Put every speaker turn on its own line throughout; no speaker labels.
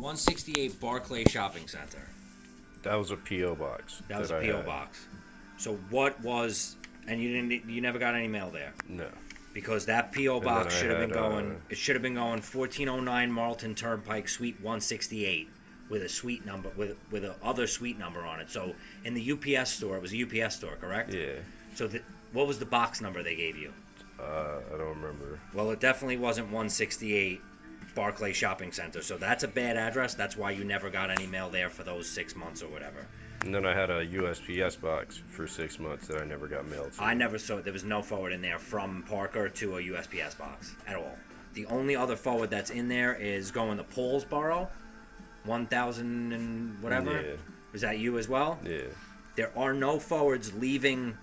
168 Barclay Shopping Center.
That was a P.O. box.
That was a P.O. box. So what was... And you never got any mail there?
No.
Because that P.O. box should have been going... It should have been going 1409 Marlton Turnpike, Suite 168, with a suite number, with a other suite number on it. So in the UPS store, it was a UPS store, correct?
Yeah.
So what was the box number they gave you?
I don't remember.
Well, it definitely wasn't 168 Barclay Shopping Center. So that's a bad address. That's why you never got any mail there for those 6 months or whatever.
And then I had a USPS box for 6 months that I never got mailed to.
I never saw it. There was no forward in there from Parker to a USPS box at all. The only other forward that's in there is going to Paulsboro, 1,000 and whatever.
Yeah.
Is that you as well?
Yeah.
There are no forwards leaving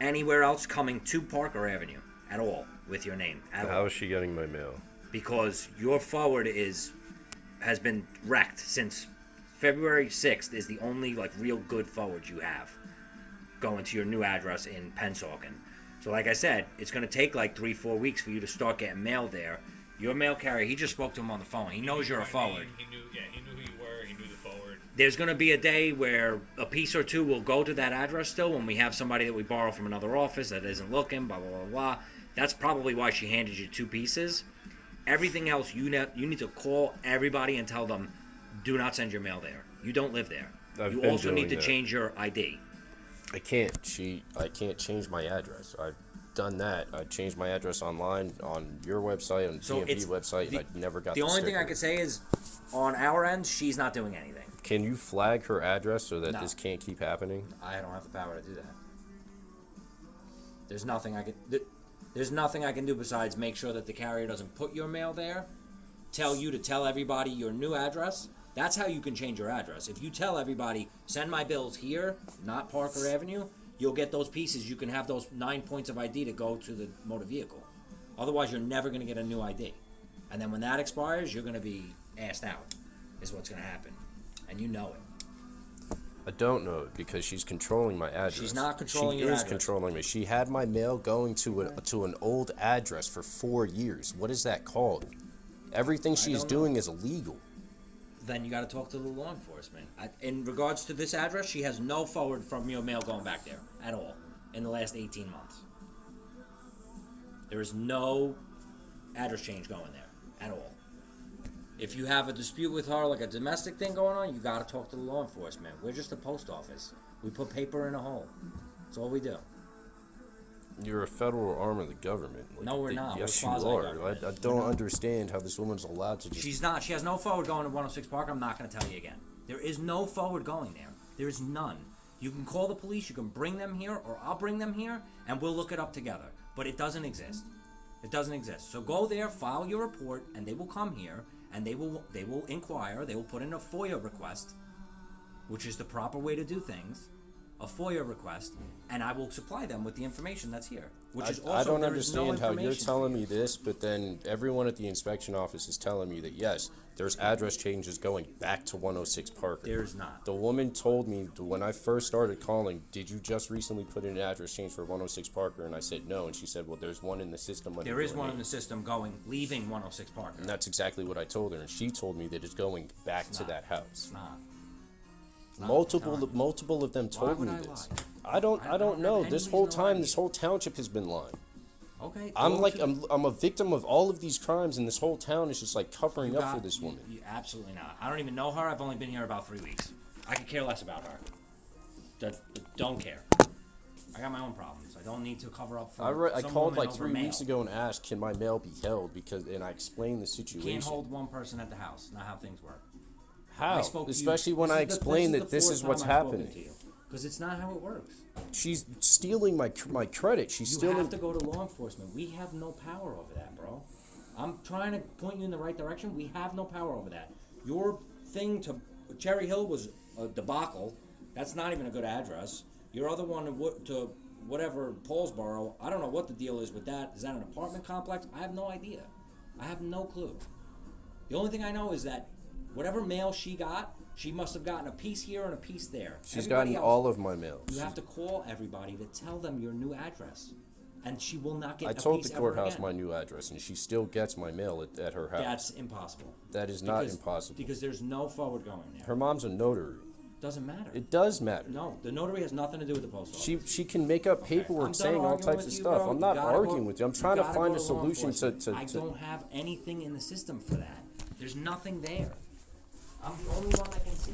anywhere else coming to Parker Avenue at all with your name.
How is she getting my mail?
Because your forward has been wrecked since February 6th is the only real good forward you have going to your new address in Pennsauken. So like I said, it's going to take 3-4 weeks for you to start getting mail there. Your mail carrier, he just spoke to him on the phone. He knows you're a forward.
He knew who you were. He knew the forward.
There's going to be a day where a piece or two will go to that address still when we have somebody that we borrow from another office that isn't looking, blah, blah, blah, blah. That's probably why she handed you 2 pieces. Everything else, you need to call everybody and tell them, do not send your mail there. You don't live there. You also need to change your ID.
I can't change my address. I've done that. I changed my address online on your website, on the DMV website. I never got the
only
sticker.
thing I could say is, on our end, she's not doing anything.
Can you flag her address so that this can't keep happening?
I don't have the power to do that. There's nothing I can do besides make sure that the carrier doesn't put your mail there, tell you to tell everybody your new address. That's how you can change your address. If you tell everybody, send my bills here, not Parker Avenue, you'll get those pieces. You can have those 9 points of ID to go to the motor vehicle. Otherwise, you're never going to get a new ID. And then when that expires, you're going to be asked out, is what's going to happen. And you know it.
I don't know it because she's controlling my address.
She's not controlling your address.
She is controlling me. She had my mail going to an old address for 4 years. What is that called? Everything she's doing is illegal.
Then you got to talk to the law enforcement. In regards to this address, she has no forward from your mail going back there at all in the last 18 months. There is no address change going there at all. If you have a dispute with her, like a domestic thing going on, you got to talk to the law enforcement. We're just a post office. We put paper in a hole. That's all we do.
You're a federal arm of the government.
No, we're not.
Yes,
we're
you are. I don't understand how this woman's allowed to just...
She's not. She has no forward going to 106 Park. I'm not going to tell you again. There is no forward going there. There is none. You can call the police. You can bring them here, or I'll bring them here, and we'll look it up together. But it doesn't exist. It doesn't exist. So go there, file your report, and they will come here, and they will inquire. They will put in a FOIA request, which is the proper way to do things. A FOIA request, and I will supply them with the information that's here. Which is also,
I don't understand how you're telling me this, but then everyone at the inspection office is telling me that yes, there's address changes going back to 106 Parker.
There's not.
The woman told me when I first started calling, did you just recently put in an address change for 106 Parker? And I said no, and she said, well, there's one in the system.
There is one in the system leaving 106 Parker.
And that's exactly what I told her, and she told me that it's going back to that house.
It's not.
Multiple of them told me this. I don't know. This whole time, this whole township has been lying.
Okay.
I'm a victim of all of these crimes, and this whole town is just covering up for this woman.
Absolutely not. I don't even know her. I've only been here about 3 weeks. I could care less about her. Don't care. I got my own problems. I don't need to cover up for.
I called 3 weeks ago and asked, can my mail be held? And I explained the situation.
You can't hold one person at the house. Not how things work.
How? Especially when I explained that this is what's happening.
Because it's not how it works.
She's stealing my credit.
You have to go to law enforcement. We have no power over that, bro. I'm trying to point you in the right direction. We have no power over that. Your thing to Cherry Hill was a debacle. That's not even a good address. Your other one to whatever, Paulsboro, I don't know what the deal is with that. Is that an apartment complex? I have no idea. I have no clue. The only thing I know is that whatever mail she got, she must have gotten a piece here and a piece there.
She's gotten all of my mails.
You have to call everybody to tell them your new address. and she will not get.
I
a
told
piece
the
ever
courthouse
again.
my new address, and she still gets my mail at her house.
That's impossible.
That is not impossible.
Because there's no forward going there.
Her mom's a notary.
Doesn't matter.
It does matter.
No, the notary has nothing to do with the post office.
She can make up paperwork
I'm
saying
done
all
arguing
types of
with you,
stuff.
bro.
I'm not
You gotta
arguing
go-
with you. I'm
you
trying to
gotta
find
go
a
to law
solution to
enforcement. I
to
don't have anything in the system for that. There's nothing there. I'm the only one that can see